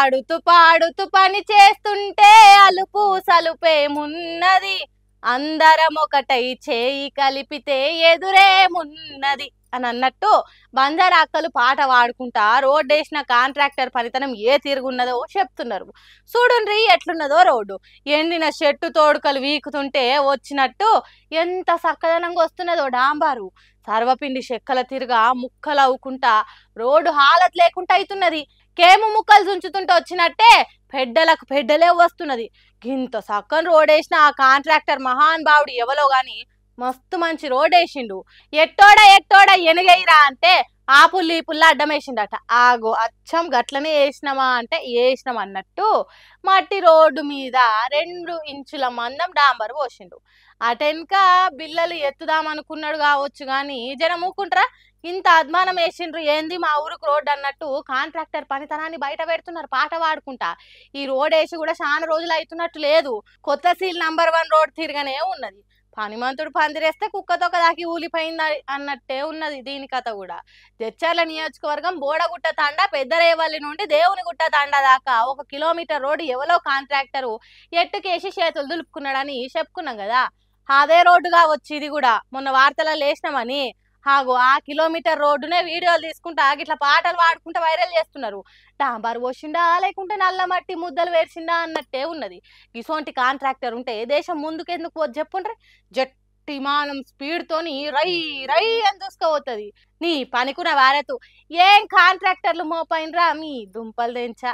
ఆడుతూ పాడుతూ పని చేస్తుంటే అలుపు సలుపేమున్నది, అందరం ఒకటై చేయి కలిపితే ఎదురేమున్నది అని అన్నట్టు బంజారా అక్కలు పాట పాడుకుంటా రోడ్డేసిన కాంట్రాక్టర్ పనితనం ఏ తిరుగున్నదో చెప్తున్నారు. చూడుండ్రి ఎట్లున్నదో రోడ్డు, ఎండిన చెట్టు తోడుకలు వీకుతుంటే వచ్చినట్టు ఎంత సక్కదనంగా వస్తున్నదో డాంబారు. సర్వపిండి చెక్కల తిరుగా ముక్కలు అవ్వుకుంటా రోడ్డు హాలత్ లేకుండా అవుతున్నది. కేము ముక్కలు చుంచుతుంటే వచ్చినట్టే పెడ్డలకు పెడ్డలే వస్తున్నది. గింత సక్కని రోడేసిన ఆ కాంట్రాక్టర్ మహాన్ బావుడు ఎవలో గాని మస్తు మంచి రోడ్ వేసిండు. ఎట్టోడా ఎట్టోడా ఎనుగైరా అంటే ఆ పుల్లి ఈ పుల్ల అడ్డం వేసిండట. ఆగో అచ్చం గట్లనే వేసినామా అంటే వేసినాం అన్నట్టు మట్టి రోడ్డు మీద 2 ఇంచుల మందం డాంబర్ పోసిండు. అటెనక బిల్లలు ఎత్తుదామనుకున్నాడు కావచ్చు గాని జనం ఊకుంటారా, ఇంత అద్మానం వేసిండ్రు ఏంది మా ఊరుకు రోడ్డు అన్నట్టు కాంట్రాక్టర్ పనితనాన్ని బయట పెడుతున్నారు పాట పాడుకుంటా. ఈ రోడ్ వేసి కూడా చాలా రోజులు అవుతున్నట్టు లేదు. కొత్త సీల్ నంబర్ 1 రోడ్ తిరగనే ఉన్నది. పనిమంతుడు పందిరేస్తే కుక్కతోక దాకి ఊలిపోయింది అన్నట్టే ఉన్నది దీని కథ కూడా. జడ్చర్ల నియోజకవర్గం బోడగుట్ట తండా పెద్దరేవల్లి నుండి దేవునిగుట్ట తండా దాకా 1 కిలోమీటర్ రోడ్డు ఎవలో కాంట్రాక్టరు ఎట్టుకేసి చేతులు దులుపుకున్నాడని చెప్పుకున్నాం కదా. అదే రోడ్డుగా వచ్చి ఇది కూడా మొన్న వార్తలలో లేసినామని. హాగో ఆ కిలోమీటర్ రోడ్డునే వీడియోలు తీసుకుంటా గిట్లా పాటలు పాడుకుంటా వైరల్ చేస్తున్నారు. డాంబర్ పోసిండా లేకుంటే నల్ల మట్టి ముద్దలు వేసిండా అన్నట్టే ఉన్నది. ఇసోంటి కాంట్రాక్టర్ ఉంటే దేశం ముందుకెందుకు పోదు చెప్పుండ్రి. జట్టిమానం స్పీడ్ తోని రై రై అని దూసుకోపోతుంది. నీ పనికున్న వారతు ఏం కాంట్రాక్టర్లు మోపైనరా మీ దుంపలు తెంచా.